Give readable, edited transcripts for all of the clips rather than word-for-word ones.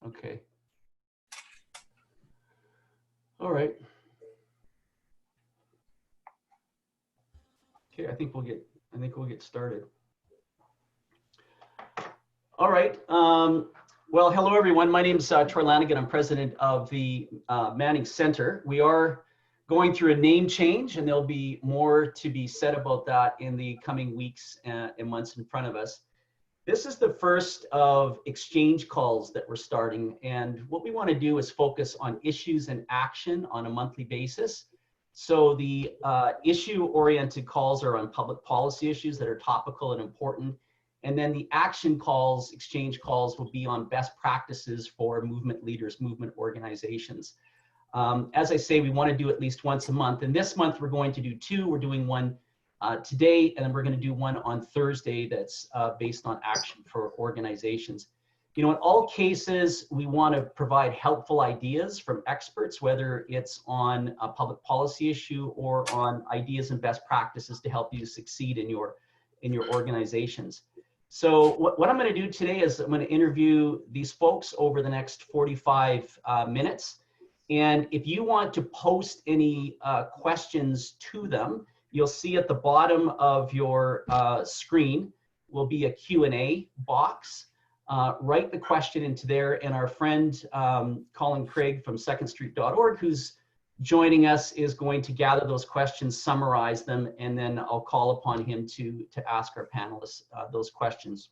Okay. All right. Okay, I think we'll get started. All right. Well, hello everyone. My name is Troy Lanigan. I'm president of the Manning Center. We are going through a name change, and there'll be more to be said about that in the coming weeks and months in front of us. This is the first of exchange calls that we're starting, and what we want to do is focus on issues and action on a monthly basis. So the issue-oriented calls are on public policy issues that are topical and important, and then the action calls, exchange calls, will be on best practices for movement leaders, movement organizations. As I say, we want to do at least once a month, and this month we're going to do two. We're doing one today, and then we're going to do one on Thursday that's based on action for organizations. You know, in all cases, we want to provide helpful ideas from experts, whether it's on a public policy issue or on ideas and best practices to help you succeed in your organizations. So what I'm going to do today is I'm going to interview these folks over the next 45 minutes. And if you want to post any questions to them, you'll see at the bottom of your screen will be a Q&A box. Write the question into there, and our friend Colin Craig from secondstreet.org, who's joining us, is going to gather those questions, summarize them, and then I'll call upon him to ask our panelists those questions.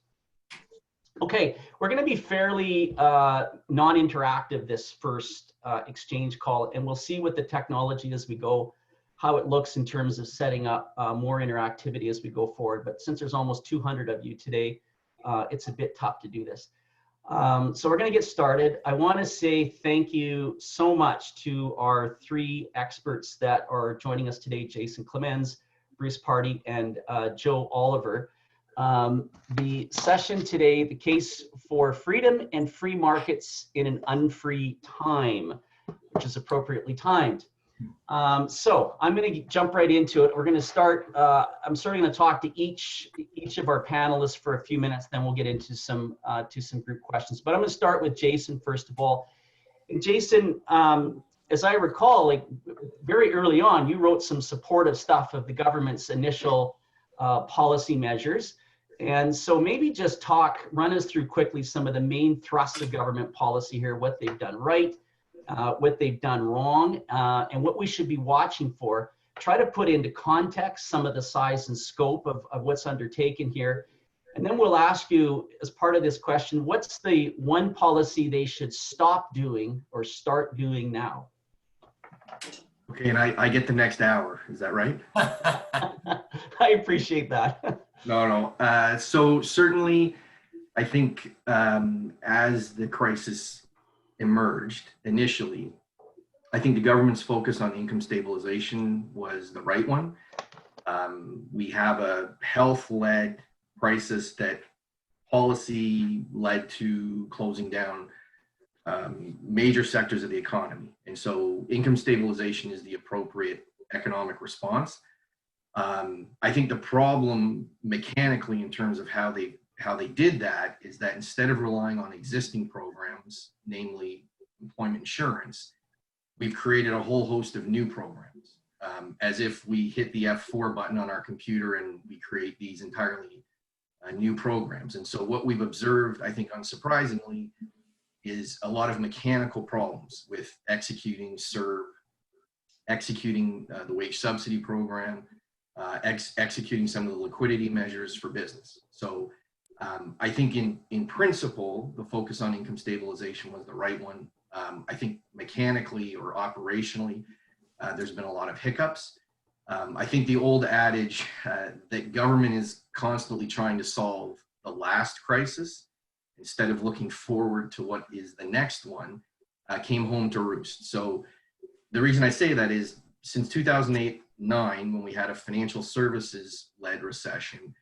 Okay, we're going to be fairly non-interactive this first exchange call, and we'll see with the technology as we go how it looks in terms of setting up more interactivity as we go forward. But since there's almost 200 of you today, it's a bit tough to do this. So we're going to get started. I want to say thank you so much to our three experts that are joining us today: Jason Clemens, Bruce Pardy, and Joe Oliver. The session today, the case for freedom and free markets in an unfree time, which is appropriately timed. So I'm going to jump right into it. We're going to start, I'm starting to talk to each of our panelists for a few minutes, then we'll get into some group questions. But I'm going to start with Jason first of all. And Jason, as I recall, like very early on, you wrote some supportive stuff of the government's initial policy measures. And so maybe just run us through quickly some of the main thrusts of government policy here, what they've done right, what they've done wrong, and what we should be watching for. Try to put into context some of the size and scope of what's undertaken here. And then we'll ask you, as part of this question, what's the one policy they should stop doing or start doing now? Okay, and I get the next hour, is that right? I appreciate that. No. So certainly, I think as the crisis emerged initially, I think the government's focus on income stabilization was the right one. We have a health-led crisis that policy led to closing down major sectors of the economy. And so income stabilization is the appropriate economic response. I think the problem mechanically in terms of how they did that is that instead of relying on existing programs, namely employment insurance, we've created a whole host of new programs, as if we hit the F4 button on our computer and we create these entirely new programs. And so what we've observed, I think unsurprisingly, is a lot of mechanical problems with executing SERB, executing the wage subsidy program, executing some of the liquidity measures for business. So I think in principle, the focus on income stabilization was the right one. I think mechanically or operationally, there's been a lot of hiccups. I think the old adage that government is constantly trying to solve the last crisis instead of looking forward to what is the next one came home to roost. So the reason I say that is since 2008-9, when we had a financial services-led recession,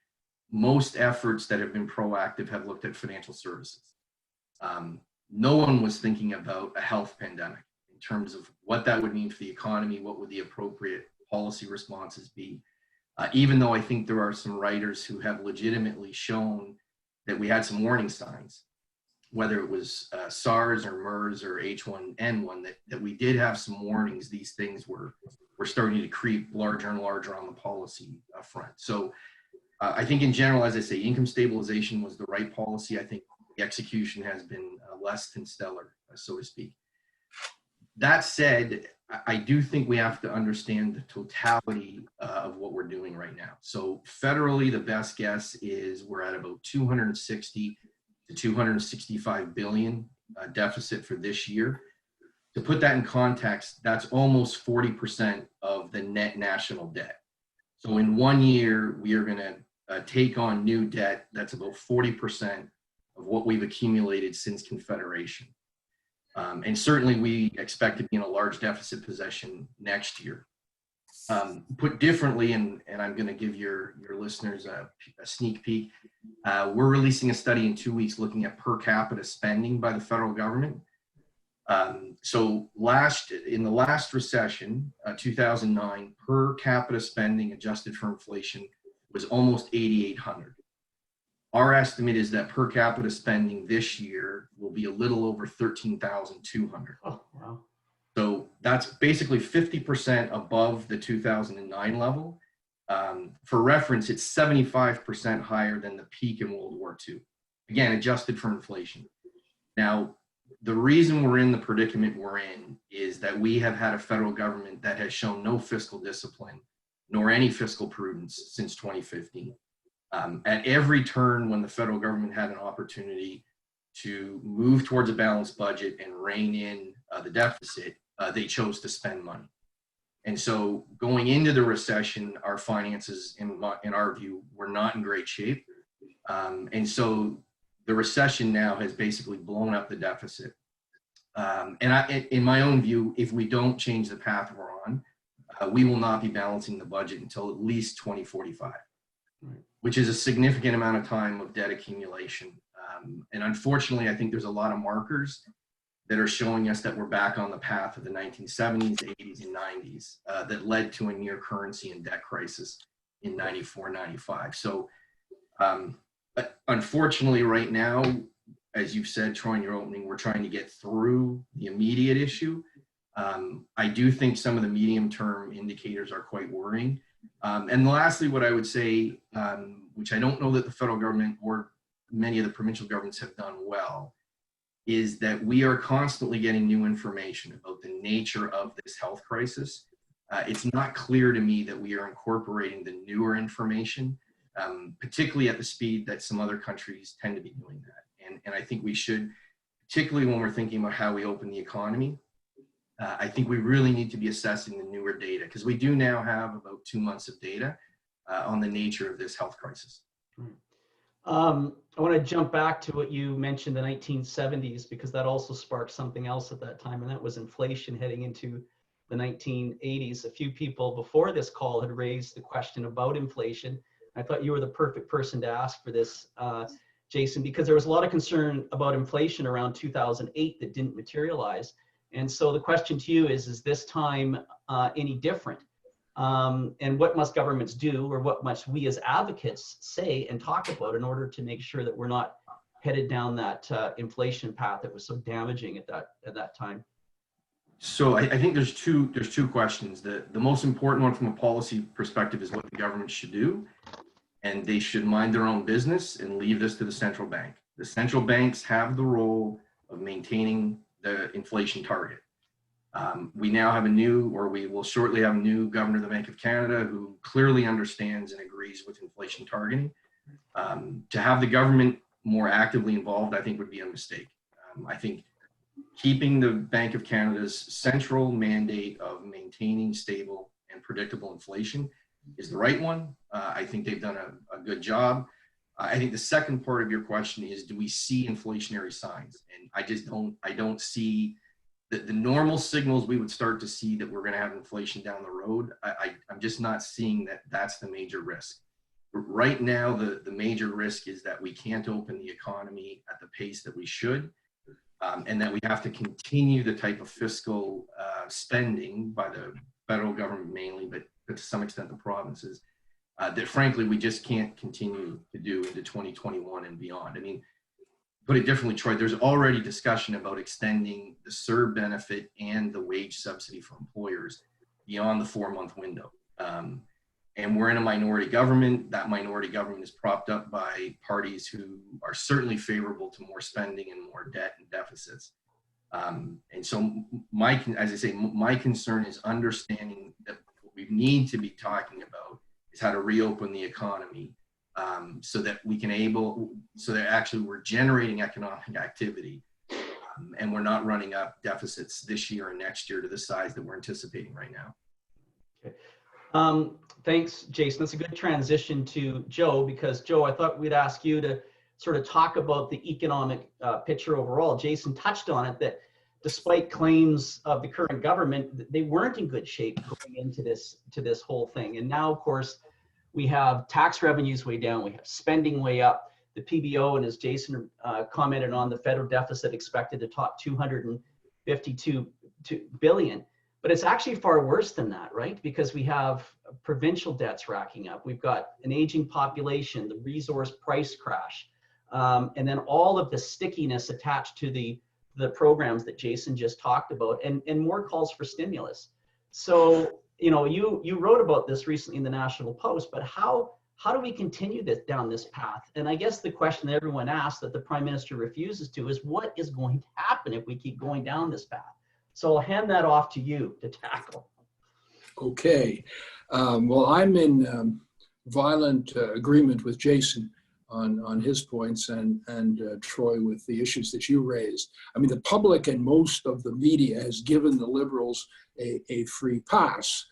most efforts that have been proactive have looked at financial services. No one was thinking about a health pandemic in terms of what that would mean for the economy, what would the appropriate policy responses be, even though I think there are some writers who have legitimately shown that we had some warning signs. whether it was SARS or MERS or H1N1, that we did have some warnings. These things were starting to creep larger and larger on the policy front. So I think in general, as I say, income stabilization was the right policy. I think the execution has been less than stellar, so to speak. That said, I do think we have to understand the totality of what we're doing right now. So federally, the best guess is we're at about 260 to 265 billion deficit for this year. To put that in context, that's almost 40% of the net national debt. So in 1 year, we are going to take on new debt that's about 40% of what we've accumulated since Confederation. And certainly we expect to be in a large deficit position next year. Put differently, and I'm going to give your listeners a sneak peek, we're releasing a study in 2 weeks looking at per capita spending by the federal government. So in the last recession, 2009, per capita spending adjusted for inflation was almost 8,800. Our estimate is that per capita spending this year will be a little over 13,200. Oh, wow. So that's basically 50% above the 2009 level. For reference, it's 75% higher than the peak in World War II. Again, adjusted for inflation. Now, the reason we're in the predicament we're in is that we have had a federal government that has shown no fiscal discipline nor any fiscal prudence since 2015. At every turn when the federal government had an opportunity to move towards a balanced budget and rein in the deficit, they chose to spend money. And so going into the recession, our finances, in our view, were not in great shape. And so the recession now has basically blown up the deficit. In my own view, if we don't change the path we're on, we will not be balancing the budget until at least 2045. Right. Which is a significant amount of time of debt accumulation. And unfortunately, I think there's a lot of markers that are showing us that we're back on the path of the 1970s, 80s, and 90s that led to a near currency and debt crisis in 94, 95. So unfortunately, right now, as you've said, Troy, in your opening, we're trying to get through the immediate issue. I do think some of the medium-term indicators are quite worrying. And lastly, what I would say, which I don't know that the federal government or many of the provincial governments have done well, is that we are constantly getting new information about the nature of this health crisis. It's not clear to me that we are incorporating the newer information, particularly at the speed that some other countries tend to be doing that. And I think we should, particularly when we're thinking about how we open the economy, I think we really need to be assessing the newer data, because we do now have about 2 months of data on the nature of this health crisis. I want to jump back to what you mentioned, the 1970s, because that also sparked something else at that time, and that was inflation heading into the 1980s. A few people before this call had raised the question about inflation. I thought you were the perfect person to ask for this, Jason, because there was a lot of concern about inflation around 2008 that didn't materialize. And so the question to you is this time any different? And what must governments do, or what must we as advocates say and talk about in order to make sure that we're not headed down that inflation path that was so damaging at that time? So I think there's two questions. The most important one from a policy perspective is what the government should do, and they should mind their own business and leave this to the central bank. The central banks have the role of maintaining the inflation target. We now have we will shortly have a new governor of the Bank of Canada who clearly understands and agrees with inflation targeting. To have the government more actively involved, I think, would be a mistake. I think keeping the Bank of Canada's central mandate of maintaining stable and predictable inflation is the right one. I think they've done a good job. I think the second part of your question is, do we see inflationary signs? And I don't see the normal signals we would start to see that we're going to have inflation down the road. I'm just not seeing that that's the major risk. Right now, the major risk is that we can't open the economy at the pace that we should, and that we have to continue the type of fiscal spending by the federal government mainly, but to some extent the provinces, that frankly we just can't continue to do into 2021 and beyond. I mean, put it differently, Troy, there's already discussion about extending the CERB benefit and the wage subsidy for employers beyond the 4-month window. And we're in a minority government. That minority government is propped up by parties who are certainly favorable to more spending and more debt and deficits. And so as I say, my concern is understanding that what we need to be talking about is how to reopen the economy, so that actually we're generating economic activity, and we're not running up deficits this year and next year to the size that we're anticipating right now. Okay. Thanks, Jason. That's a good transition to Joe, because Joe, I thought we'd ask you to sort of talk about the economic picture overall. Jason touched on it, that despite claims of the current government, they weren't in good shape going into this whole thing. And now, of course, we have tax revenues way down, we have spending way up. The PBO, and as Jason commented on, the federal deficit expected to top 252 billion. But it's actually far worse than that, right? Because we have provincial debts racking up. We've got an aging population, the resource price crash, and then all of the stickiness attached to the programs that Jason just talked about, and more calls for stimulus. So, you wrote about this recently in the National Post, but how do we continue down this path? And I guess the question that everyone asks that the Prime Minister refuses to is, what is going to happen if we keep going down this path? So I'll hand that off to you to tackle. Okay. Well, I'm in violent agreement with Jason on his points, and Troy with the issues that you raised. I mean, the public and most of the media has given the Liberals a free pass.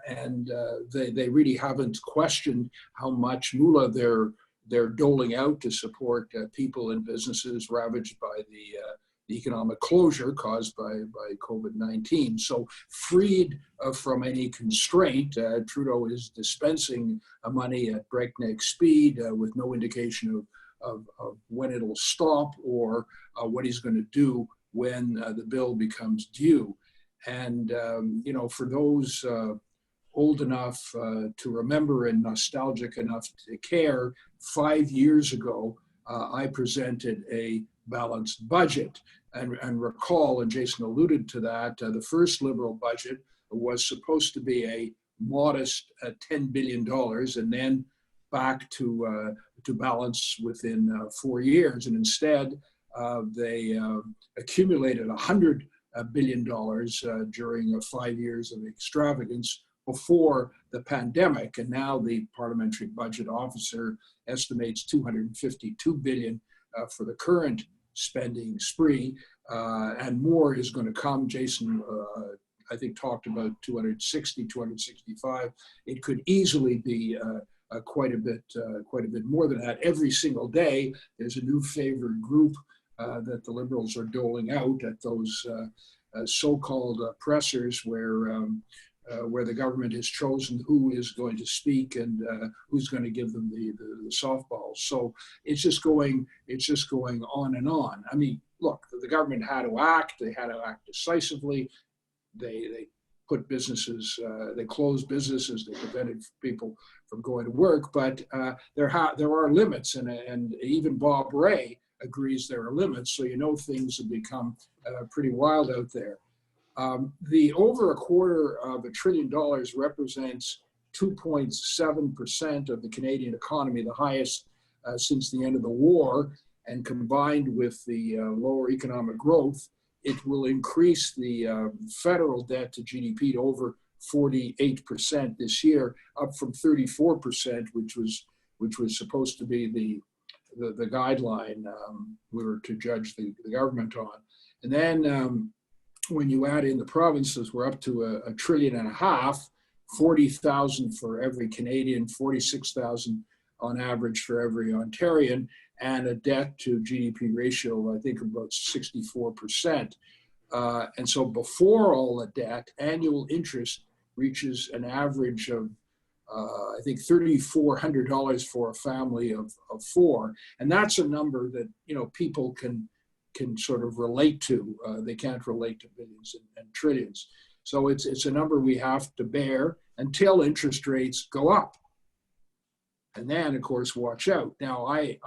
And they really haven't questioned how much moolah they're doling out to support people and businesses ravaged by the economic closure caused by COVID-19. So freed from any constraint, Trudeau is dispensing money at breakneck speed with no indication of when it'll stop or what he's going to do when the bill becomes due. And, for those old enough to remember and nostalgic enough to care, 5 years ago, I presented a balanced budget. And recall, and Jason alluded to that, the first Liberal budget was supposed to be a modest $10 billion, and then back to balance within 4 years. And instead, they accumulated $100 billion during 5 years of extravagance before the pandemic. And now the Parliamentary Budget Officer estimates $252 billion for the current spending spree, and more is going to come. Jason, I think, talked about 260, 265. It could easily be quite a bit more than that. Every single day, there's a new favored group that the Liberals are doling out at those so-called pressers where the government has chosen who is going to speak and who's going to give them the softballs. So it's just going on and on. I mean, look, the government had to act. They had to act decisively. They put businesses, they closed businesses, they prevented people from going to work. But there are limits, and even Bob Ray agrees there are limits. So things have become pretty wild out there. The over $250 billion represents 2.7% of the Canadian economy, the highest since the end of the war, and combined with the lower economic growth, it will increase the federal debt to GDP to over 48% this year, up from 34%, which was supposed to be the guideline we were to judge the government on. And then when you add in the provinces, we're up to $1.5 trillion, 40,000 for every Canadian, 46,000 on average for every Ontarian, and a debt to GDP ratio, I think, about 64%. And so before all the debt, annual interest reaches an average of, I think, $3,400 for a family of four. And that's a number that, people can sort of relate to. They can't relate to billions and trillions. So it's a number we have to bear until interest rates go up. And then, of course, watch out. Now, I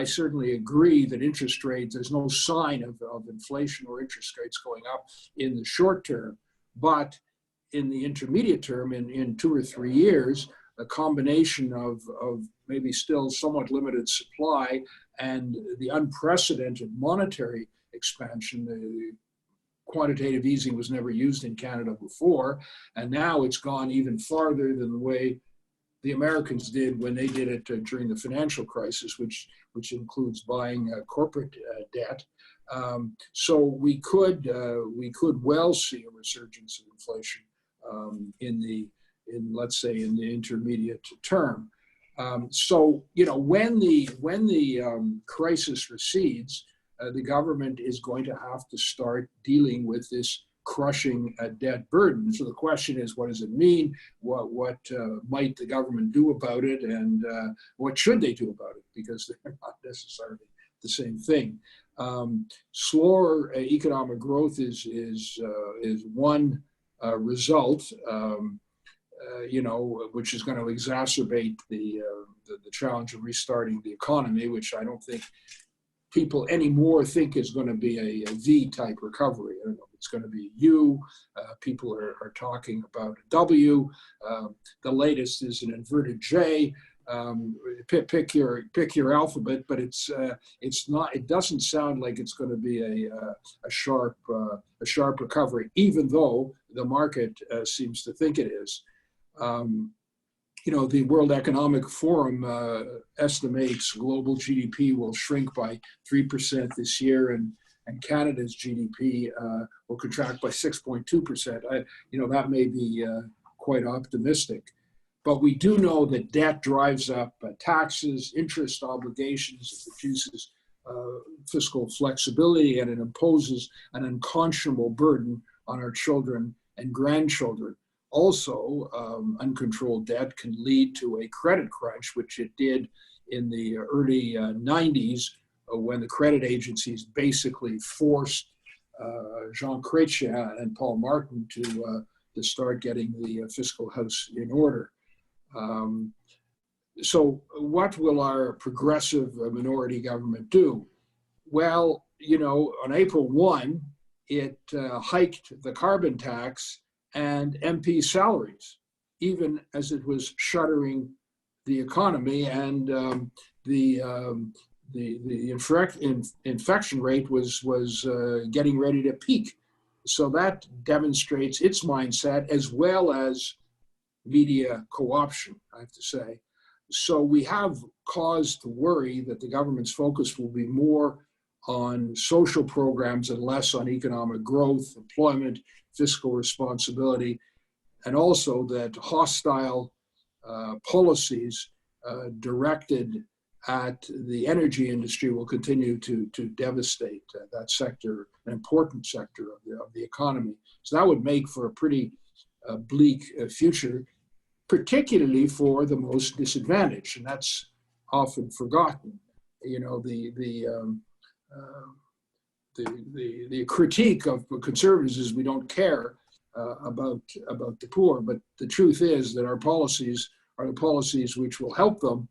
I certainly agree that interest rates, there's no sign of inflation or interest rates going up in the short term. But in the intermediate term, in 2 or 3 years, a combination of maybe still somewhat limited supply and the unprecedented monetary expansion. The quantitative easing was never used in Canada before, and now it's gone even farther than the way the Americans did when they did it during the financial crisis, which includes buying corporate debt. So we could well see a resurgence of inflation let's say in the intermediate term. So when the crisis recedes, the government is going to have to start dealing with this crushing debt burden. So the question is, what does it mean? What might the government do about it, and what should they do about it? Because they're not necessarily the same thing. Slower economic growth is one result, which is going to exacerbate the challenge of restarting the economy, which I don't think people anymore think is going to be a V-type recovery. I don't know if it's going to be a U. People are talking about a W. The latest is an inverted J. Pick your alphabet, but it's not. It doesn't sound like it's going to be a sharp recovery, even though the market seems to think it is. The World Economic Forum estimates global GDP will shrink by 3% this year, and Canada's GDP will contract by 6.2%. That may be quite optimistic. But we do know that debt drives up taxes, interest obligations, it reduces fiscal flexibility, and it imposes an unconscionable burden on our children and grandchildren. Also, uncontrolled debt can lead to a credit crunch, which it did in the early 90s when the credit agencies basically forced Jean Chrétien and Paul Martin to start getting the fiscal house in order. So what will our progressive minority government do? Well, on April 1, it hiked the carbon tax and MP salaries, even as it was shuttering the economy, and the infection rate was getting ready to peak. So that demonstrates its mindset, as well as media co-option, I have to say. So we have cause to worry that the government's focus will be more on social programs and less on economic growth, employment, fiscal responsibility, and also that hostile policies directed at the energy industry will continue to devastate that sector, an important sector of the economy. So that would make for a pretty bleak future, particularly for the most disadvantaged, and that's often forgotten. The critique of conservatives is we don't care about the poor, but the truth is that our policies are the policies which will help them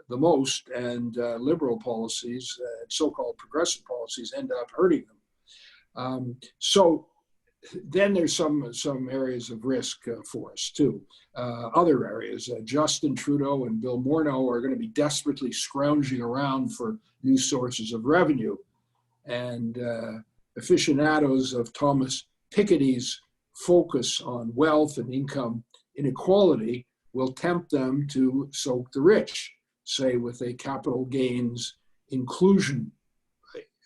the most, and liberal policies, so-called progressive policies, end up hurting them. So then there's some areas of risk for us too. Other areas, Justin Trudeau and Bill Morneau are going to be desperately scrounging around for new sources of revenue. And aficionados of Thomas Piketty's focus on wealth and income inequality will tempt them to soak the rich, say with a capital gains inclusion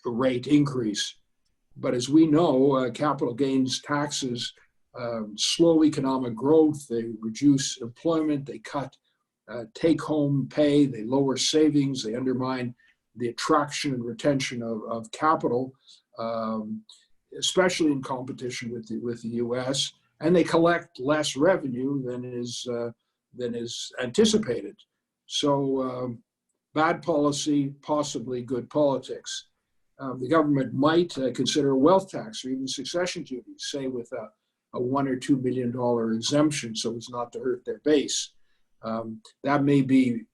rate increase. But as we know, capital gains taxes slow economic growth, they reduce employment, they cut take-home pay, they lower savings, they undermine the attraction and retention of capital, especially in competition with the U.S., and they collect less revenue than is anticipated. So bad policy, possibly good politics. The government might consider a wealth tax or even succession duties, say with a $1 or $2 million exemption, so as not to hurt their base. That may be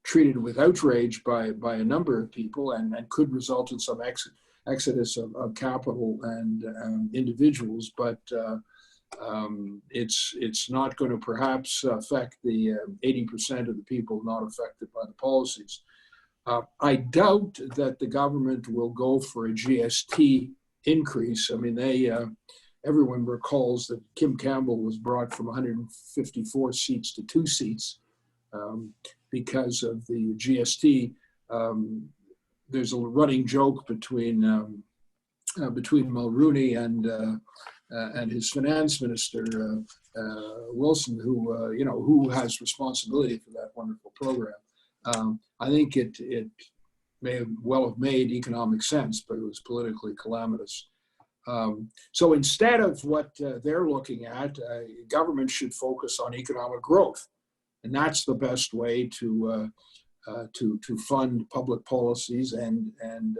treated with outrage by a number of people, and could result in some exodus of capital and individuals. But it's not going to perhaps affect the 80% of the people not affected by the policies. I doubt that the government will go for a GST increase. I mean, everyone recalls that Kim Campbell was brought from 154 seats to 2 seats because of the GST. There's a running joke between Mulrooney and his finance minister Wilson, who has responsibility for that wonderful program. I think it may well have made economic sense, but it was politically calamitous. So instead of what they're looking at, government should focus on economic growth, and that's the best way to fund public policies and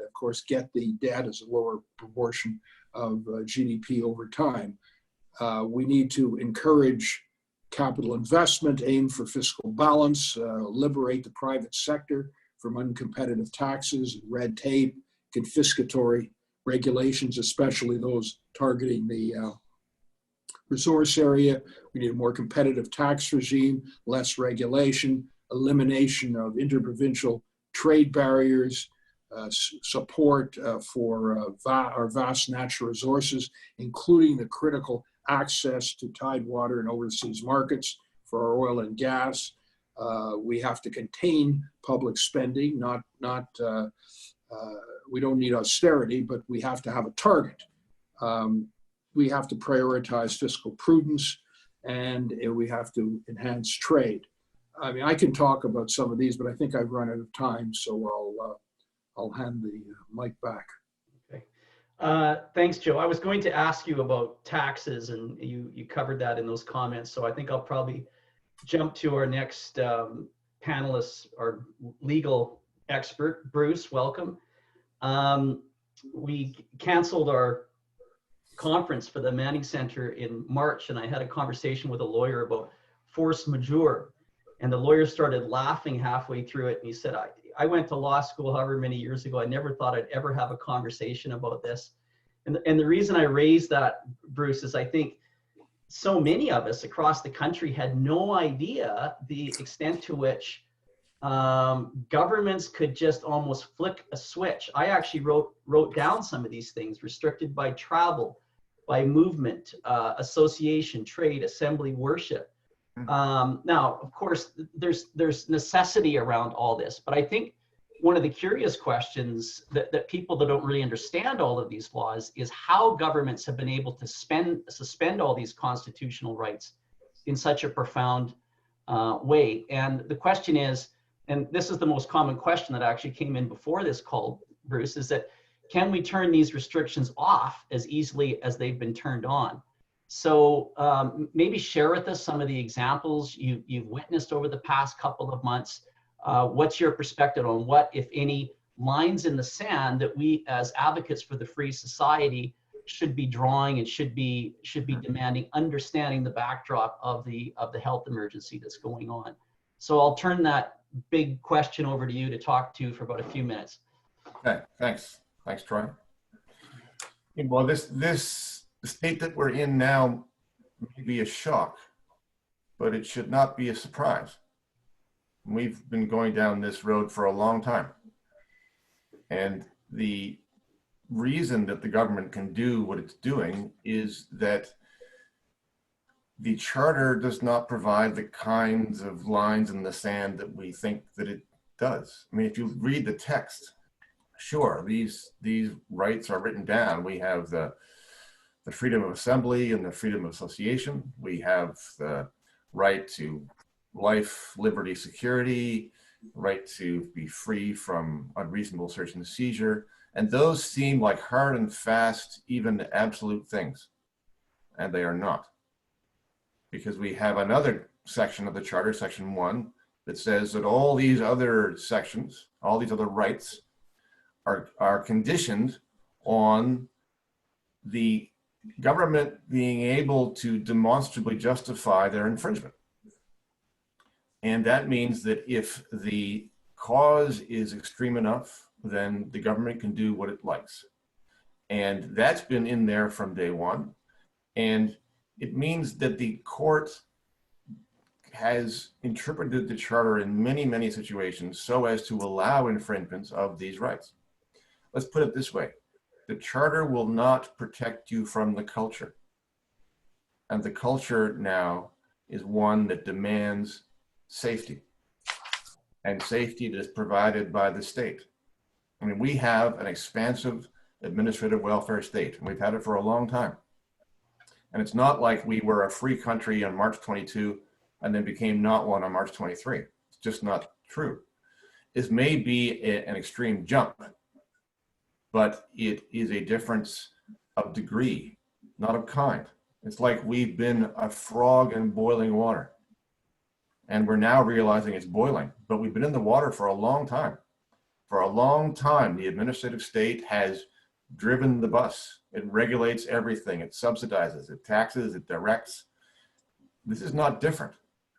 of course get the debt as a lower proportion of GDP over time. We need to encourage capital investment, aim for fiscal balance, liberate the private sector from uncompetitive taxes, red tape, confiscatory regulations, especially those targeting the resource area. We need a more competitive tax regime, less regulation, elimination of interprovincial trade barriers, support for our vast natural resources, including the critical access to tidewater and overseas markets for our oil and gas. We have to contain public spending, we don't need austerity, but we have to have a target. We have to prioritize fiscal prudence, and we have to enhance trade. I mean, I can talk about some of these, but I think I've run out of time, so I'll hand the mic back. Okay. Thanks, Joe. I was going to ask you about taxes, and you covered that in those comments, so I think I'll probably jump to our next panelist, our legal expert, Bruce. Welcome. We canceled our conference for the Manning Center in March, and I had a conversation with a lawyer about force majeure, and the lawyer started laughing halfway through it, and he said, I went to law school however many years ago. I never thought I'd ever have a conversation about this. And the reason I raised that, Bruce, is I think so many of us across the country had no idea the extent to which governments could just almost flick a switch. I actually wrote down some of these things: restricted by travel, by movement, association, trade, assembly, worship. Now, of course, there's necessity around all this, but I think one of the curious questions that people that don't really understand all of these laws is how governments have been able to suspend all these constitutional rights in such a profound way. And the question is, and this is the most common question that actually came in before this call, Bruce, is that can we turn these restrictions off as easily as they've been turned on? So maybe share with us some of the examples you've witnessed over the past couple of months. What's your perspective on what, if any, lines in the sand that we as advocates for the free society should be drawing and should be demanding, understanding the backdrop of the health emergency that's going on? So I'll turn that big question over to you to talk to for about a few minutes. Okay, thanks, Troy. Well, the state that we're in now may be a shock, but it should not be a surprise. We've been going down this road for a long time. And the reason that the government can do what it's doing is that the charter does not provide the kinds of lines in the sand that we think that it does. I mean, if you read the text, sure, these rights are written down. We have the freedom of assembly and the freedom of association. We have the right to life, liberty, security, right to be free from unreasonable search and seizure. And those seem like hard and fast, even absolute things. And they are not. Because we have another section of the charter, section 1, that says that all these other sections, all these other rights are conditioned on the government being able to demonstrably justify their infringement. And that means that if the cause is extreme enough, then the government can do what it likes. And that's been in there from day one. And it means that the court has interpreted the charter in many, many situations so as to allow infringements of these rights. Let's put it this way. The charter will not protect you from the culture. And the culture now is one that demands safety. And safety that is provided by the state. I mean, we have an expansive administrative welfare state, and we've had it for a long time. And it's not like we were a free country on March 22 and then became not one on March 23. It's just not true. This may be an extreme jump, but it is a difference of degree, not of kind. It's like we've been a frog in boiling water. And we're now realizing it's boiling, but we've been in the water for a long time. For a long time, the administrative state has driven the bus. It regulates everything. It subsidizes, it taxes, it directs. This is not different.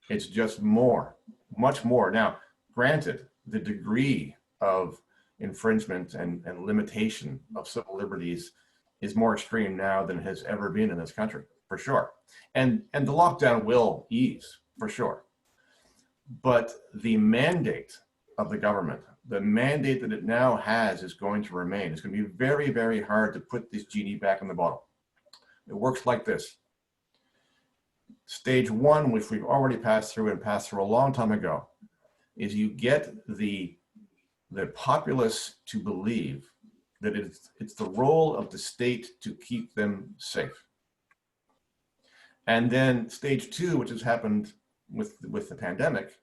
It's just more, much more. Now, granted, the degree of infringement and limitation of civil liberties is more extreme now than it has ever been in this country, for sure. And the lockdown will ease, for sure. But the mandate of the government, the mandate that it now has is going to remain. It's going to be very, very hard to put this genie back in the bottle. It works like this. Stage one, which we've already passed through and passed through a long time ago, is you get the populace to believe that it's the role of the state to keep them safe. And then stage two, which has happened with the pandemic,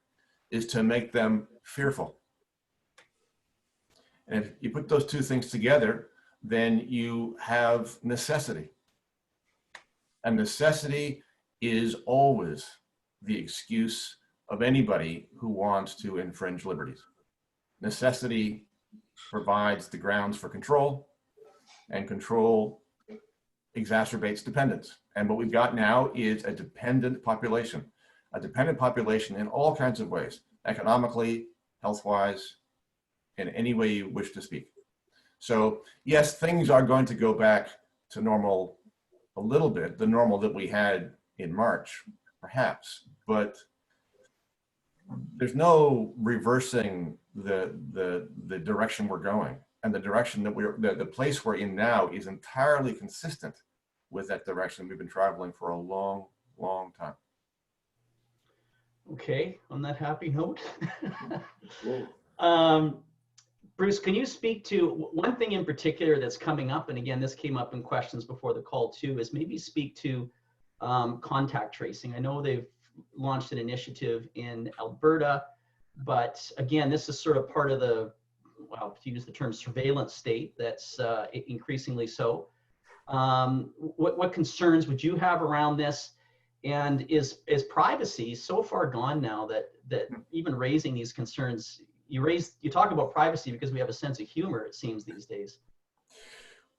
is to make them fearful. And if you put those two things together, then you have necessity. And necessity is always the excuse of anybody who wants to infringe liberties. Necessity provides the grounds for control, and control exacerbates dependence. And what we've got now is a dependent population in all kinds of ways, economically, health-wise, in any way you wish to speak. So yes, things are going to go back to normal a little bit, the normal that we had in March, perhaps, but there's no reversing the direction we're going. And the direction that the place we're in now is entirely consistent with that direction we've been traveling for a long, long time. Okay, on that happy note. Bruce, can you speak to one thing in particular that's coming up? And again, this came up in questions before the call too, is maybe speak to contact tracing. I know they've launched an initiative in Alberta, but again, this is sort of part of the, well, to use the term surveillance state, that's increasingly so. What concerns would you have around this? And is privacy so far gone now that even raising these concerns, you talk about privacy because we have a sense of humor, it seems, these days.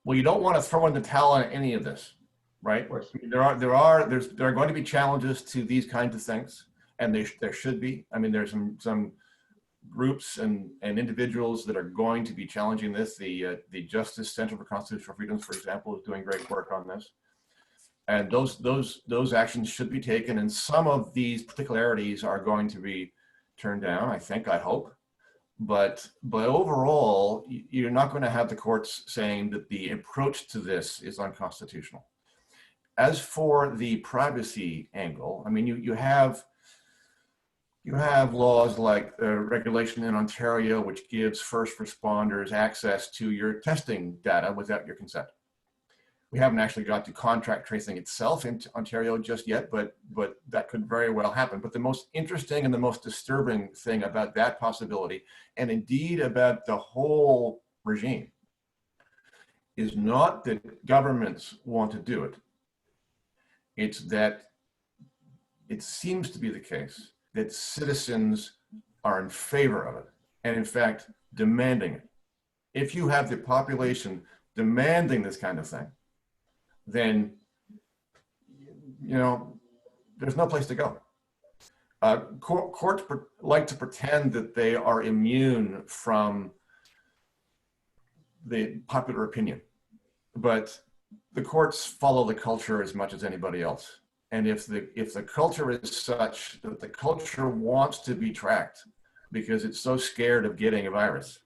Well, you don't want to throw in the towel on any of this, right? Of course. There are going to be challenges to these kinds of things, and there should be. I mean, there's some groups and individuals that are going to be challenging this. The Justice Center for Constitutional Freedoms, for example, is doing great work on this. And those actions should be taken, and some of these particularities are going to be turned down, I hope. But overall, you're not going to have the courts saying that the approach to this is unconstitutional. As for the privacy angle, I mean, you have laws like regulation in Ontario, which gives first responders access to your testing data without your consent. We haven't actually got to contract tracing itself in Ontario just yet, but that could very well happen. But the most interesting and the most disturbing thing about that possibility, and indeed about the whole regime, is not that governments want to do it. It's that it seems to be the case that citizens are in favor of it, and in fact, demanding it. If you have the population demanding this kind of thing, then, you know, there's no place to go. Courts like to pretend that they are immune from the popular opinion, but the courts follow the culture as much as anybody else. And if the culture is such that the culture wants to be tracked because it's so scared of getting a virus,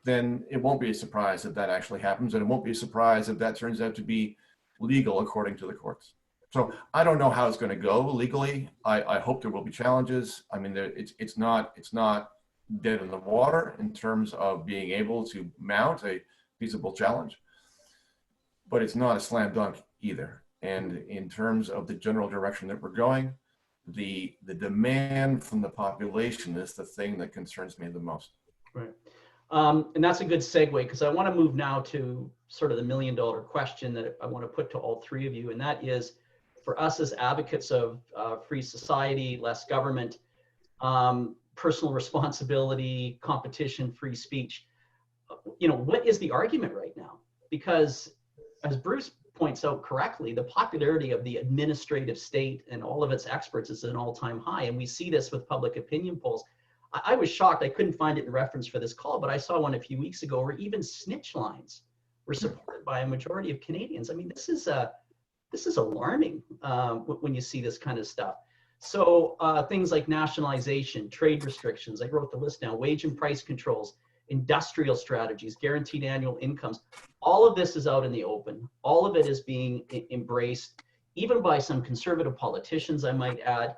then it won't be a surprise that that actually happens, and it won't be a surprise if that turns out to be legal according to the courts. So I don't know how it's going to go legally. I hope there will be challenges. I mean, it's not dead in the water in terms of being able to mount a feasible challenge, but it's not a slam dunk either. And in terms of the general direction that we're going, the demand from the population is the thing that concerns me the most. Right. And that's a good segue, because I want to move now to sort of the million-dollar question that I want to put to all three of you, and that is, for us as advocates of free society, less government, personal responsibility, competition, free speech, what is the argument right now? Because as Bruce points out correctly, the popularity of the administrative state and all of its experts is at an all-time high. And we see this with public opinion polls. I was shocked. I couldn't find it in reference for this call, but I saw one a few weeks ago where even snitch lines were supported by a majority of Canadians. I mean, this is alarming when you see this kind of stuff. So things like nationalization, trade restrictions, I wrote the list down, wage and price controls, industrial strategies, guaranteed annual incomes, all of this is out in the open. All of it is being embraced, even by some conservative politicians, I might add.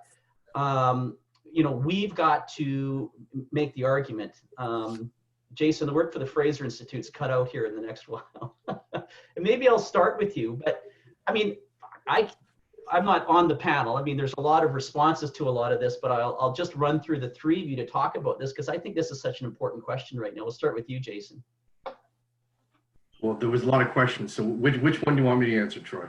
We've got to make the argument. Jason, the work for the Fraser Institute's cut out here in the next while. And maybe I'll start with you, but I mean, I'm not on the panel. I mean, there's a lot of responses to a lot of this, but I'll just run through the three of you to talk about this, because I think this is such an important question right now. We'll start with you, Jason. Well, there was a lot of questions. So which one do you want me to answer, Troy?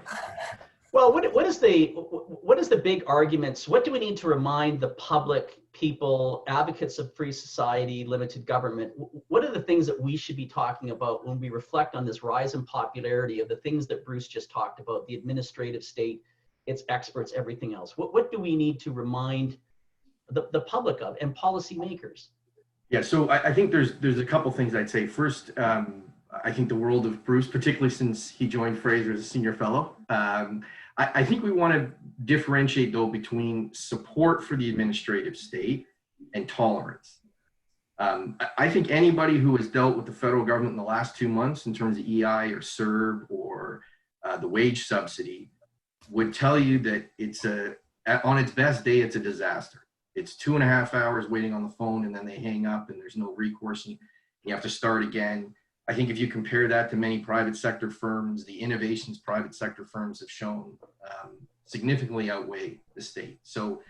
Well, what is the big arguments? What do we need to remind the public, people, advocates of free society, limited government? What are the things that we should be talking about when we reflect on this rise in popularity of the things that Bruce just talked about, the administrative state, its experts, everything else? What do we need to remind the public of, and policymakers? Yeah, so I think there's a couple things I'd say. First, I think the world of Bruce, particularly since he joined Fraser as a senior fellow, I think we want to differentiate, though, between support for the administrative state and tolerance. I think anybody who has dealt with the federal government in the last 2 months in terms of EI or CERB or the wage subsidy would tell you that on its best day, it's a disaster. It's 2.5 hours waiting on the phone, and then they hang up and there's no recourse. And you have to start again. I think if you compare that to many private sector firms, the innovations private sector firms have shown significantly outweigh the state. So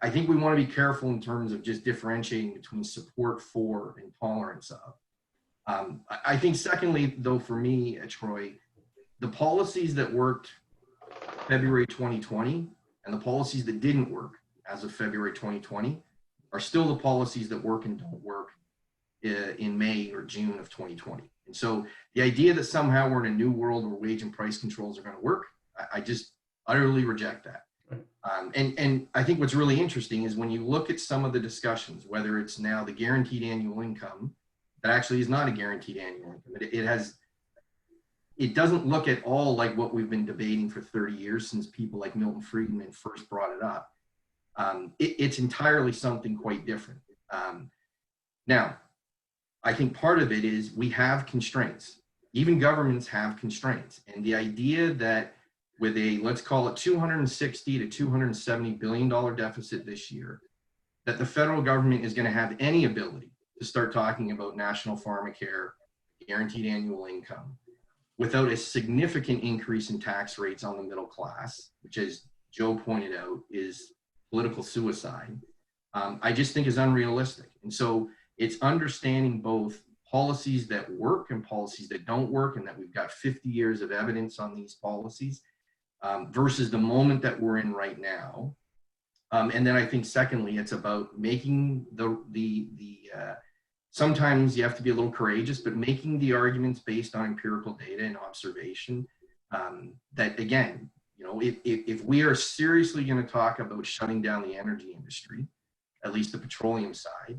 I think we want to be careful in terms of just differentiating between support for and tolerance of. I think secondly, though, for me, Troy, the policies that worked February 2020 and the policies that didn't work as of February 2020 are still the policies that work and don't work in May or June of 2020. And so the idea that somehow we're in a new world where wage and price controls are going to work, I just utterly reject that. And I think what's really interesting is when you look at some of the discussions, whether it's now the guaranteed annual income, that actually is not a guaranteed annual income. It doesn't look at all like what we've been debating for 30 years since people like Milton Friedman first brought it up. It's entirely something quite different. Now, I think part of it is we have constraints. Even governments have constraints. And the idea that with a, let's call it $260 to $270 billion deficit this year, that the federal government is going to have any ability to start talking about national pharmacare, guaranteed annual income, without a significant increase in tax rates on the middle class, which, as Joe pointed out, is political suicide, I just think is unrealistic. And so it's understanding both policies that work and policies that don't work, and that we've got 50 years of evidence on these policies versus the moment that we're in right now. And then I think secondly, it's about making sometimes you have to be a little courageous, but making the arguments based on empirical data and observation that, again, if we are seriously going to talk about shutting down the energy industry, at least the petroleum side,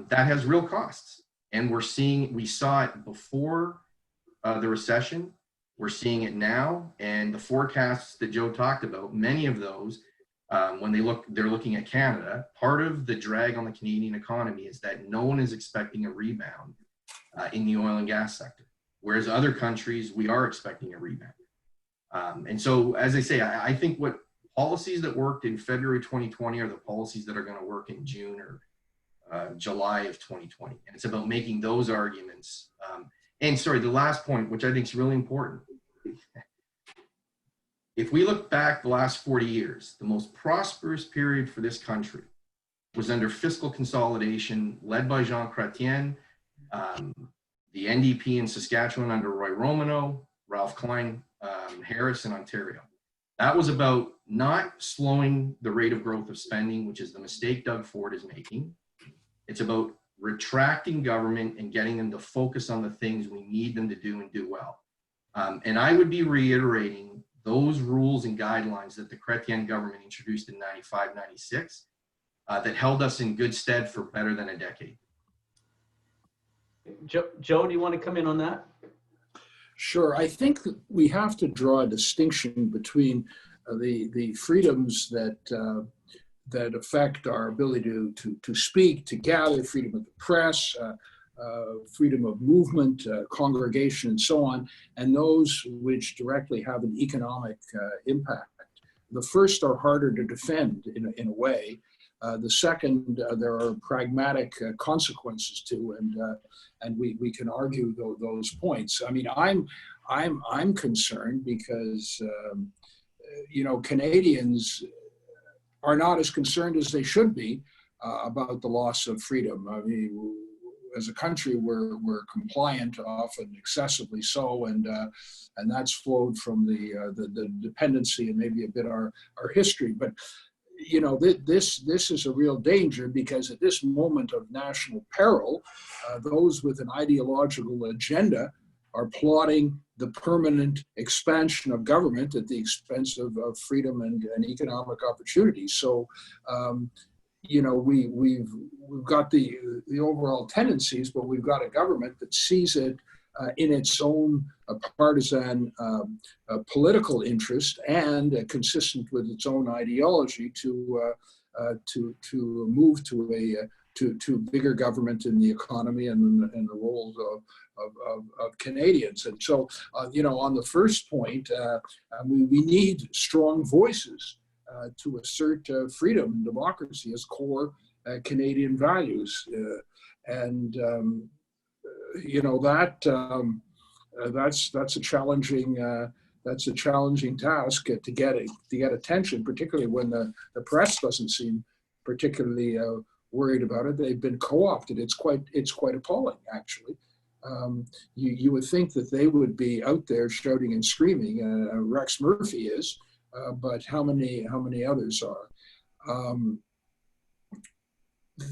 that has real costs. And we saw it before the recession. We're seeing it now, and the forecasts that Joe talked about, many of those, when they're looking at Canada, part of the drag on the Canadian economy is that no one is expecting a rebound in the oil and gas sector, whereas other countries, we are expecting a rebound. And so, as I say, I think what policies that worked in February 2020 are the policies that are going to work in June or July of 2020. And it's about making those arguments. And sorry, the last point, which I think is really important. If we look back the last 40 years, the most prosperous period for this country was under fiscal consolidation led by Jean Chrétien, the NDP in Saskatchewan under Roy Romano, Ralph Klein, Harris in Ontario. That was about not slowing the rate of growth of spending, which is the mistake Doug Ford is making. It's about retracting government and getting them to focus on the things we need them to do and do well. And I would be reiterating those rules and guidelines that the Chrétien government introduced in 95, 96 that held us in good stead for better than a decade. Joe, do you want to come in on that? Sure. I think that we have to draw a distinction between the freedoms that affect our ability to speak, to gather, freedom of the press, freedom of movement, congregation, and so on, and those which directly have an economic impact. The first are harder to defend in a way. The second, there are pragmatic consequences to, and we can argue those points. I mean, I'm concerned because Canadians are not as concerned as they should be about the loss of freedom. I mean, as a country, we're compliant, often excessively so, and that's flowed from the dependency and maybe a bit our history. But this is a real danger, because at this moment of national peril, those with an ideological agenda are plotting the permanent expansion of government at the expense of freedom and economic opportunity. So, we've got the overall tendencies, but we've got a government that sees it in its own partisan political interest and consistent with its own ideology to move to bigger government in the economy and the roles of Canadians. And so, on the first point, we need strong voices to assert freedom and democracy as core Canadian values. That's a challenging task to get attention, particularly when the press doesn't seem particularly worried about it. They've been co-opted. It's quite appalling, actually. You would think that they would be out there shouting and screaming. Rex Murphy is, but how many others are?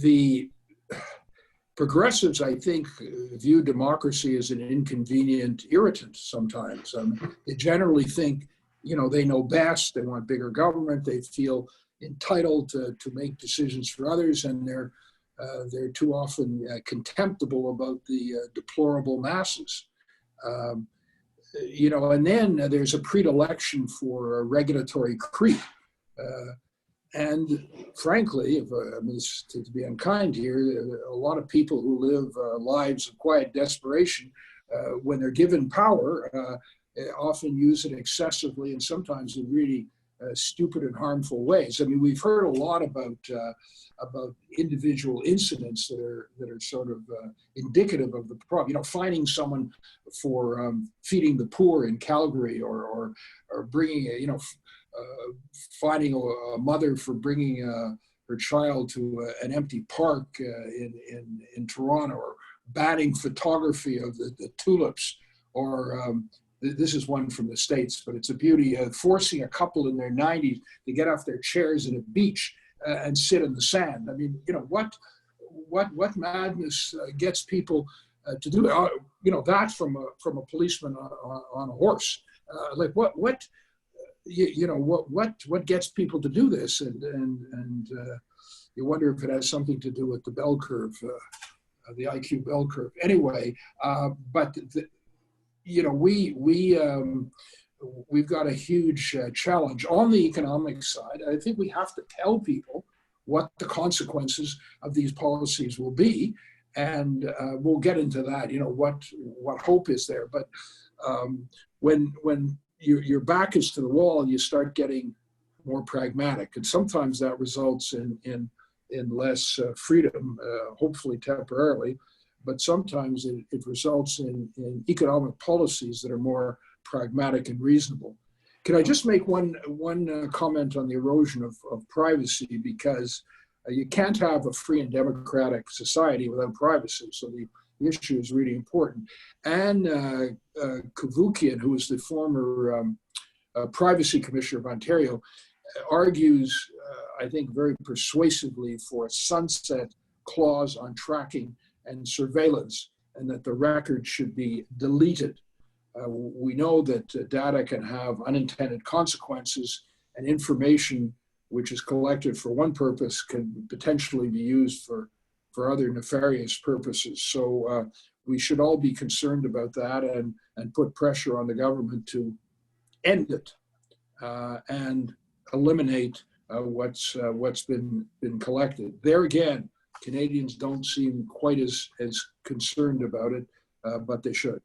The progressives, I think, view democracy as an inconvenient irritant sometimes. They generally think, they know best. They want bigger government. They feel entitled to make decisions for others, and they're too often contemptible about the deplorable masses. And then there's a predilection for regulatory creep. And frankly, to be unkind here, a lot of people who live lives of quiet desperation, when they're given power, often use it excessively and sometimes in really stupid and harmful ways. I mean, we've heard a lot about individual incidents that are sort of indicative of the problem. Finding someone for feeding the poor in Calgary, or bringing finding a mother for bringing her child to an empty park in Toronto, or banning photography of the tulips, or this is one from the States, but it's a beauty, forcing a couple in their 90s to get off their chairs at a beach and sit in the sand. I mean, what madness gets people to do that from a policeman on a horse? What gets people to do this? And you wonder if it has something to do with the bell curve, the IQ bell curve. Anyway, but you know, we've got a huge challenge on the economic side. I think we have to tell people what the consequences of these policies will be, and we'll get into that. You know, what hope is there? But when your back is to the wall, you start getting more pragmatic, and sometimes that results in less freedom, hopefully temporarily, but sometimes it results in economic policies that are more pragmatic and reasonable. Can I just make one comment on the erosion of privacy, because you can't have a free and democratic society without privacy, so the issue is really important. And Kavukian, who was the former privacy commissioner of Ontario, argues, I think very persuasively, for a sunset clause on tracking and surveillance, and that the record should be deleted. We know that data can have unintended consequences, and information which is collected for one purpose can potentially be used for other nefarious purposes. So we should all be concerned about that, and put pressure on the government to end it and eliminate what's been collected. There again, Canadians don't seem quite as concerned about it, but they should.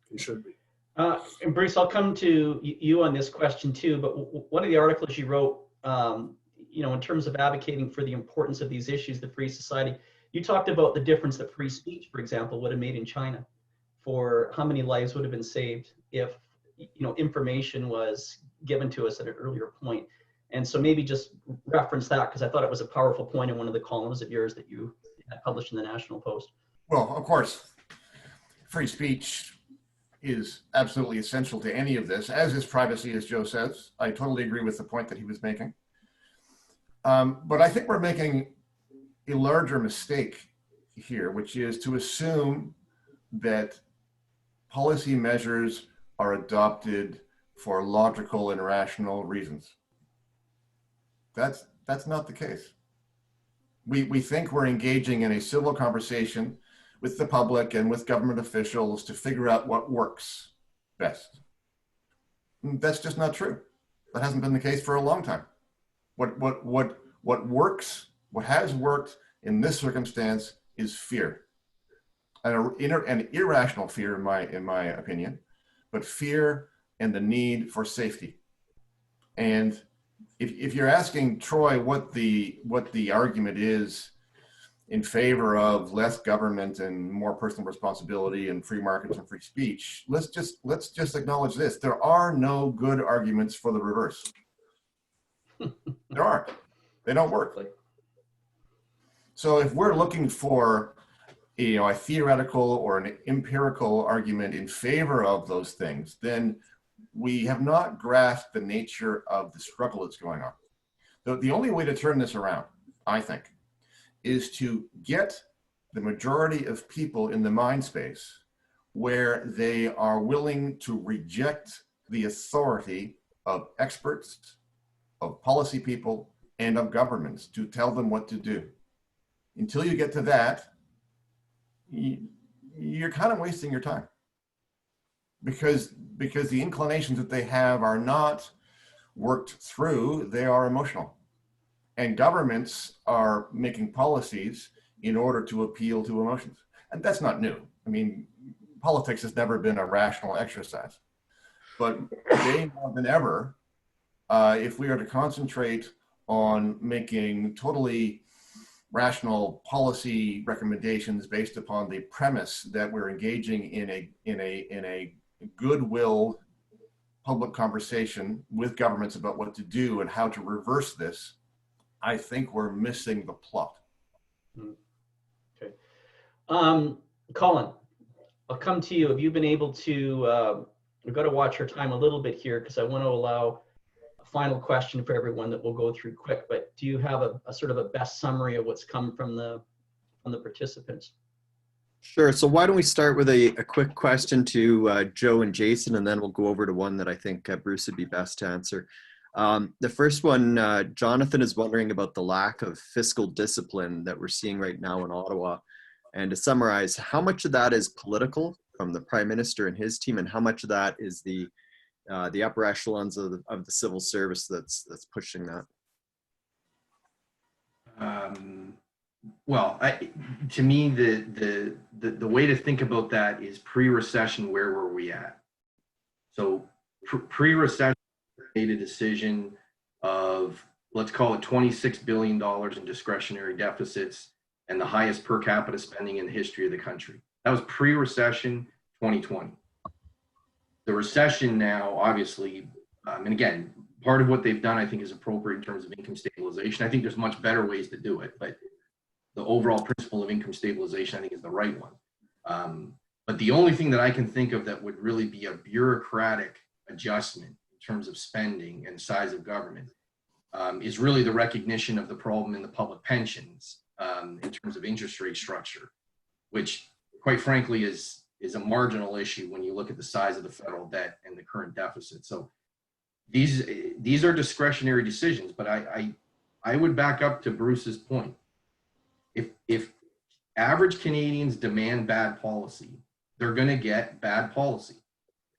They should be. And Bruce, I'll come to you on this question too, but one of the articles you wrote, you know, in terms of advocating for the importance of these issues, the free society, you talked about the difference that free speech, for example, would have made in China, for how many lives would have been saved if, you know, information was given to us at an earlier point. And so maybe just reference that, because I thought it was a powerful point in one of the columns of yours that you had published in the National Post. Well, of course, free speech is absolutely essential to any of this, as is privacy, as Joe says. I totally agree with the point that he was making. But I think we're making a larger mistake here, which is to assume that policy measures are adopted for logical and rational reasons. That's not the case. We think we're engaging in a civil conversation with the public and with government officials to figure out what works best. That's just not true. That hasn't been the case for a long time. What works, what has worked in this circumstance is fear, an irrational fear in my opinion, but fear and the need for safety. And if you're asking Troy what the argument is in favor of less government and more personal responsibility and free markets and free speech, let's just acknowledge this: there are no good arguments for the reverse. There aren't. They don't work. So if we're looking for a theoretical or an empirical argument in favor of those things, then we have not grasped the nature of the struggle that's going on. The only way to turn this around, I think, is to get the majority of people in the mind space where they are willing to reject the authority of experts, of policy people, and of governments to tell them what to do. Until you get to that, you're kind of wasting your time, because the inclinations that they have are not worked through, they are emotional. And governments are making policies in order to appeal to emotions. And that's not new. I mean, politics has never been a rational exercise. But today more than ever, if we are to concentrate on making totally rational policy recommendations based upon the premise that we're engaging in a goodwill public conversation with governments about what to do and how to reverse this, I think we're missing the plot. Okay. Colin, I'll come to you. Have you been able to, we've got to watch our time a little bit here, because I want to allow a final question for everyone that we'll go through quick, but do you have a sort of a best summary of what's come from the participants? Sure. So why don't we start with a quick question to Joe and Jason, and then we'll go over to one that I think Bruce would be best to answer. The first one, Jonathan is wondering about the lack of fiscal discipline that we're seeing right now in Ottawa. And to summarize, how much of that is political from the Prime Minister and his team, and how much of that is the upper echelons of the civil service that's pushing that? Well, to me, the way to think about that is pre-recession. Where were we at? So pre-recession, made a decision of, let's call it $26 billion in discretionary deficits and the highest per capita spending in the history of the country. That was pre-recession 2020. The recession now, obviously, and again, part of what they've done, I think, is appropriate in terms of income stabilization. I think there's much better ways to do it, but the overall principle of income stabilization, I think, is the right one. But the only thing that I can think of that would really be a bureaucratic adjustment in terms of spending and size of government is really the recognition of the problem in the public pensions in terms of interest rate structure, which, quite frankly, is a marginal issue when you look at the size of the federal debt and the current deficit. So these are discretionary decisions, but I would back up to Bruce's point. If average Canadians demand bad policy, they're going to get bad policy.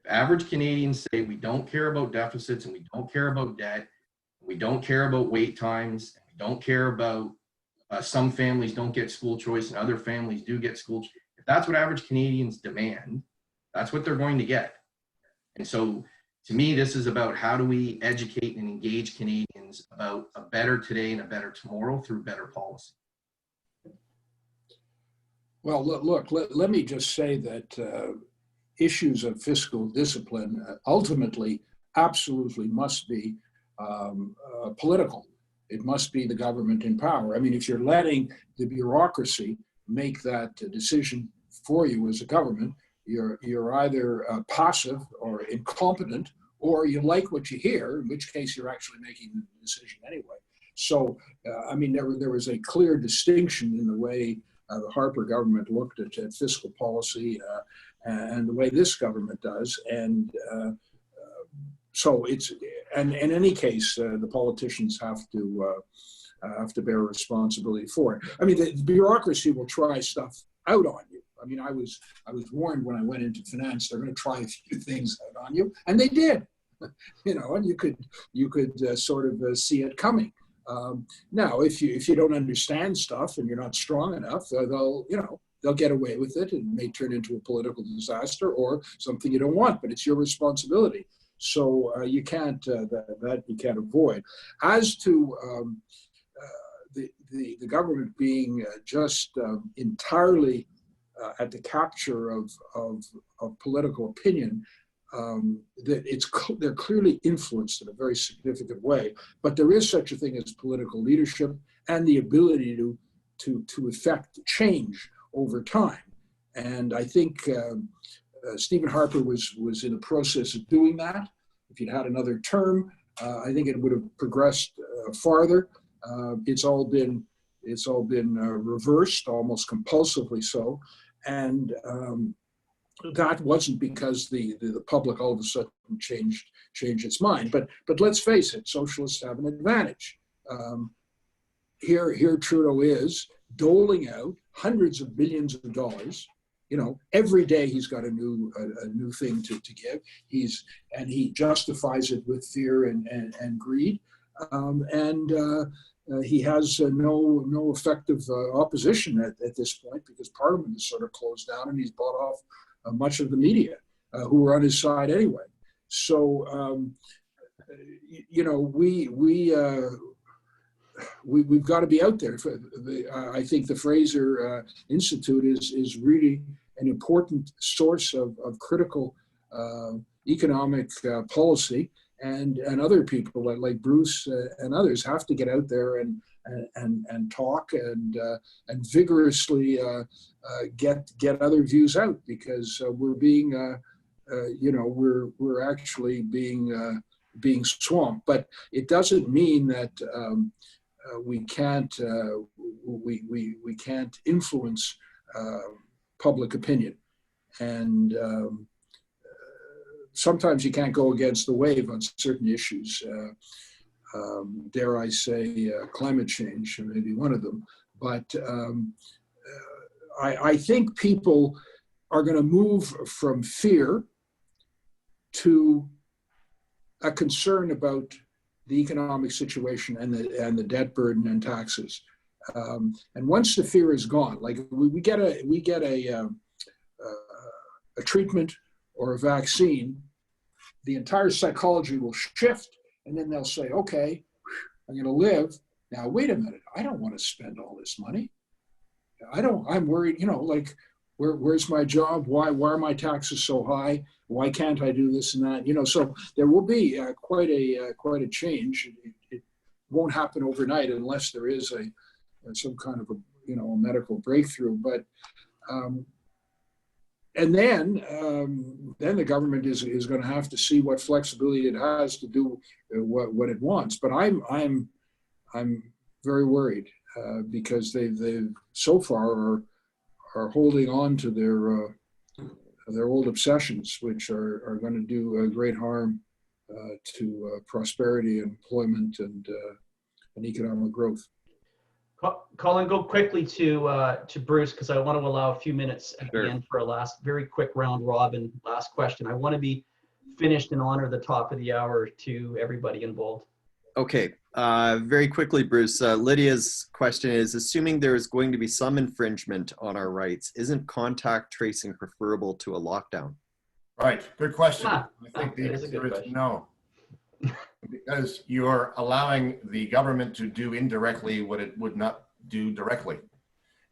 If average Canadians say we don't care about deficits and we don't care about debt, we don't care about wait times, and we don't care about some families don't get school choice and other families do get school choice. If that's what average Canadians demand, that's what they're going to get. And so to me, this is about how do we educate and engage Canadians about a better today and a better tomorrow through better policy. Well, look, let me just say that issues of fiscal discipline ultimately absolutely must be political. It must be the government in power. I mean, if you're letting the bureaucracy make that decision for you as a government, you're either passive or incompetent, or you like what you hear, in which case you're actually making the decision anyway. So, I mean, there was a clear distinction in the way the Harper government looked at fiscal policy and the way this government does. And so it's, and in any case, the politicians have to bear responsibility for it. I mean, the bureaucracy will try stuff out on you. I mean, I was warned when I went into finance, they're going to try a few things out on you, and they did. You know, and you could sort of see it coming. Now, if you don't understand stuff and you're not strong enough, they'll get away with it, and it may turn into a political disaster or something you don't want. But it's your responsibility, so you can't that you can't avoid. As to the government being just entirely at the capture of political opinion. That they're clearly influenced in a very significant way, but there is such a thing as political leadership and the ability to effect change over time. And I think Stephen Harper was in the process of doing that. If he'd had another term, I think it would have progressed farther. It's all been reversed, almost compulsively so, and that wasn't because the public all of a sudden changed its mind. But let's face it, socialists have an advantage. Here Trudeau is doling out hundreds of billions of dollars. You know, every day he's got a new thing to give. He justifies it with fear and greed, he has no effective opposition at this point, because Parliament is sort of closed down, and he's bought off much of the media who were on his side anyway. So, you know, we've got to be out there. I think the Fraser Institute is really an important source of critical economic policy, and other people like Bruce and others have to get out there and talk and vigorously get other views out, because we're being we're actually being swamped. But it doesn't mean that we can't influence public opinion, and sometimes you can't go against the wave on certain issues. Dare I say, climate change may be one of them. But I think people are going to move from fear to a concern about the economic situation and the debt burden and taxes. And once the fear is gone, like we get a treatment or a vaccine, the entire psychology will shift, and then they'll say, okay, I'm going to live. Now, wait a minute. I don't want to spend all this money. I'm worried, like, where's my job? Why are my taxes so high? Why can't I do this and that? So there will be quite a change. It won't happen overnight unless there is some kind of a medical breakthrough. But and then the government is going to have to see what flexibility it has to do what it wants. But I'm very worried because they've so far are holding on to their old obsessions, which are going to do great harm to prosperity, employment, and economic growth. Colin, go quickly to Bruce, because I want to allow a few minutes at the end for a last very quick round robin last question. I want to be finished and honor the top of the hour to everybody involved. Okay, very quickly, Bruce. Lydia's question is, assuming there is going to be some infringement on our rights, isn't contact tracing preferable to a lockdown? Right, good question. Ah, I think the that is a good answer is question. no. Because you're allowing the government to do indirectly what it would not do directly.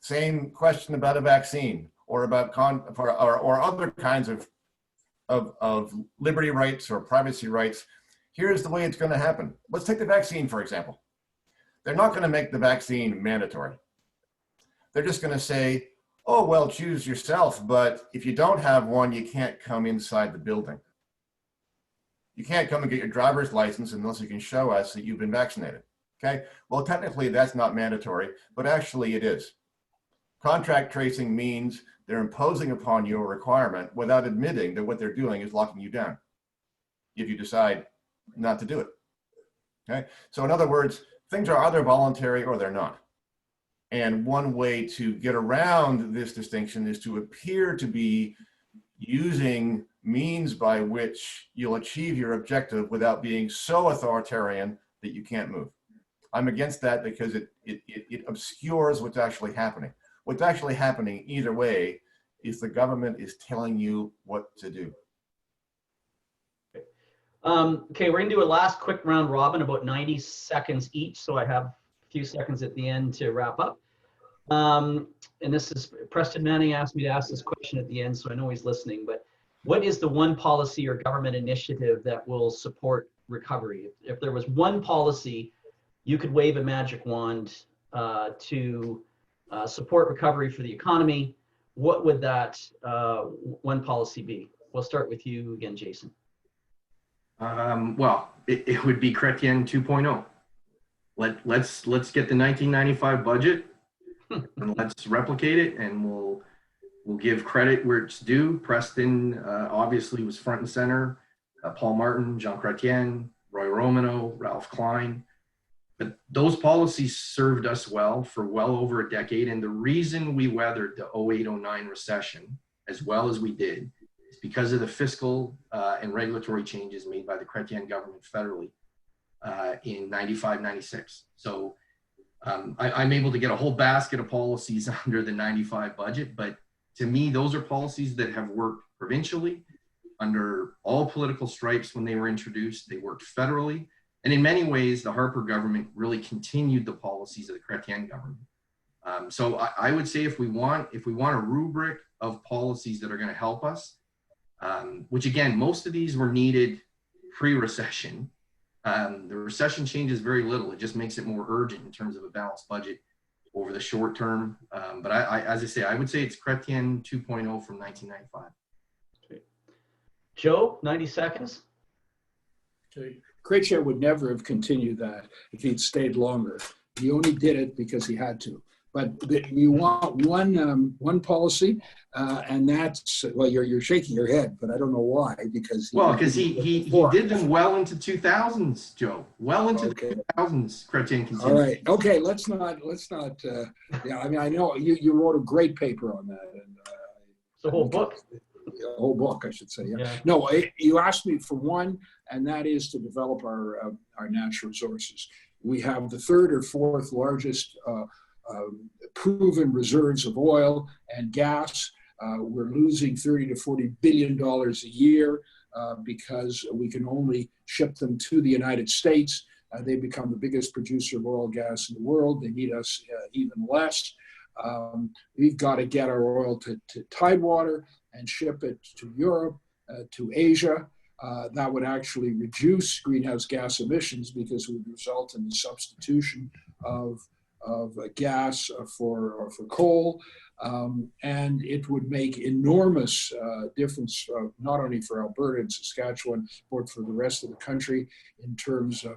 Same question about a vaccine or about or other kinds of liberty rights or privacy rights. Here's the way it's going to happen. Let's take the vaccine, for example. They're not going to make the vaccine mandatory. They're just going to say, oh, well, choose yourself, but if you don't have one, you can't come inside the building. You can't come and get your driver's license unless you can show us that you've been vaccinated, okay? Well, technically that's not mandatory, but actually it is. Contract tracing means they're imposing upon you a requirement without admitting that what they're doing is locking you down if you decide not to do it, okay? So in other words, things are either voluntary or they're not. And one way to get around this distinction is to appear to be using means by which you'll achieve your objective without being so authoritarian that you can't move. I'm against that because it obscures what's actually happening. What's actually happening either way is the government is telling you what to do. Okay, we're going to do a last quick round robin, about 90 seconds each. So I have a few seconds at the end to wrap up. And this is, Preston Manning asked me to ask this question at the end, so I know he's listening, but what is the one policy or government initiative that will support recovery? If there was one policy, you could wave a magic wand to support recovery for the economy, what would that one policy be? We'll start with you again, Jason. Well, it would be Chrétien 2.0. Let's get the 1995 budget and let's replicate it, and we'll give credit where it's due. Preston obviously was front and center. Paul Martin, Jean Chrétien, Roy Romano, Ralph Klein. But those policies served us well for well over a decade. And the reason we weathered the 08-09 recession as well as we did is because of the fiscal and regulatory changes made by the Chrétien government federally in 95-96. So I'm able to get a whole basket of policies under the 95 budget, but to me, those are policies that have worked provincially under all political stripes when they were introduced. They worked federally. And in many ways, the Harper government really continued the policies of the Chrétien government. So I would say if we want a rubric of policies that are going to help us, which again, most of these were needed pre-recession. The recession changes very little. It just makes it more urgent in terms of a balanced budget over the short term. But as I say, I would say it's Chrétien 2.0 from 1995. Okay. Joe, 90 seconds. Okay. Chrétien would never have continued that if he'd stayed longer. He only did it because he had to. But you want one policy, and that's, well, you're shaking your head, but I don't know why, because Because he did them well into 2000s, Joe. Well into okay. the 2000s, Chrétien continued. All right. Okay. Let's not. Yeah. I mean, I know you wrote a great paper on that, and It's a whole book. a whole book, I should say. Yeah. Yeah. No, you asked me for one, and that is to develop our natural resources. We have the third or fourth largest proven reserves of oil and gas. We're losing $30 to $40 billion a year because we can only ship them to the United States. They become the biggest producer of oil and gas in the world. They need us even less. We've got to get our oil to Tidewater and ship it to Europe, to Asia. That would actually reduce greenhouse gas emissions because it would result in the substitution of gas for coal, and it would make enormous difference not only for Alberta and Saskatchewan, but for the rest of the country in terms of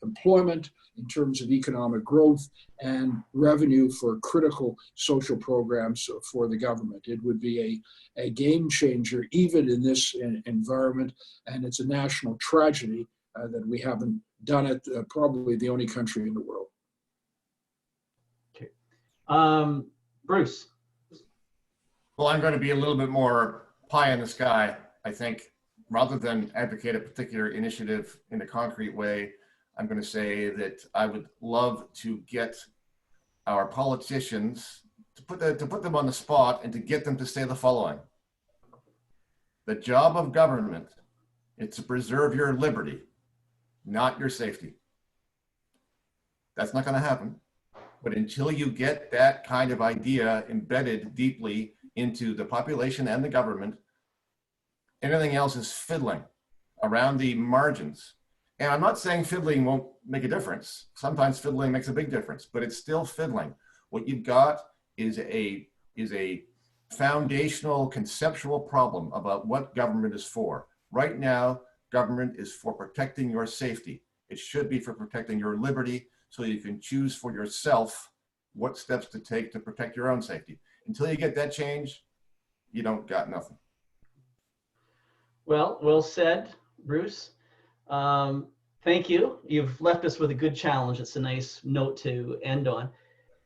employment, in terms of economic growth, and revenue for critical social programs for the government. It would be a game changer even in this environment, and it's a national tragedy that we haven't done it, probably the only country in the world. Bruce. Well, I'm going to be a little bit more pie in the sky, I think. Rather than advocate a particular initiative in a concrete way, I'm going to say that I would love to get our politicians to put them on the spot and to get them to say the following. The job of government is to preserve your liberty, not your safety. That's not going to happen. But until you get that kind of idea embedded deeply into the population and the government, anything else is fiddling around the margins. And I'm not saying fiddling won't make a difference. Sometimes fiddling makes a big difference, but it's still fiddling. What you've got is a foundational conceptual problem about what government is for. Right now, government is for protecting your safety. It should be for protecting your liberty, so you can choose for yourself what steps to take to protect your own safety. Until you get that change, you don't got nothing. Well said, Bruce. Thank you. You've left us with a good challenge. It's a nice note to end on.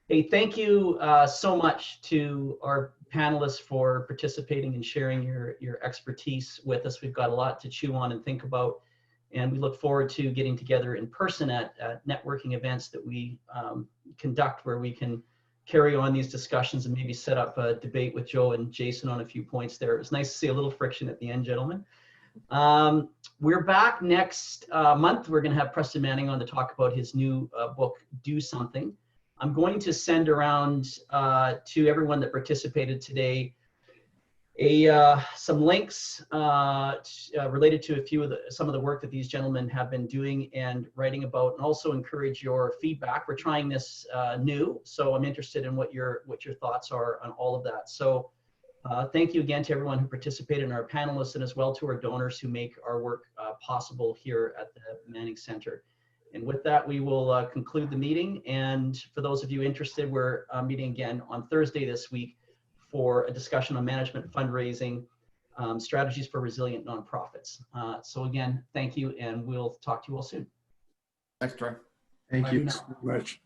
Hey, thank you so much to our panelists for participating and sharing your expertise with us. We've got a lot to chew on and think about. And we look forward to getting together in person at networking events that we conduct, where we can carry on these discussions and maybe set up a debate with Joe and Jason on a few points there. It was nice to see a little friction at the end, gentlemen. We're back next month. We're going to have Preston Manning on to talk about his new book, Do Something. I'm going to send around to everyone that participated today some links related to some of the work that these gentlemen have been doing and writing about, and also encourage your feedback. We're trying this new, so I'm interested in what your thoughts are on all of that. So thank you again to everyone who participated, and our panelists, and as well to our donors who make our work possible here at the Manning Center. And with that, we will conclude the meeting. And for those of you interested, we're meeting again on Thursday this week for a discussion on management, fundraising, strategies for resilient nonprofits. So again, thank you, and we'll talk to you all soon. Thanks, Troy. Thank you. Thanks very much.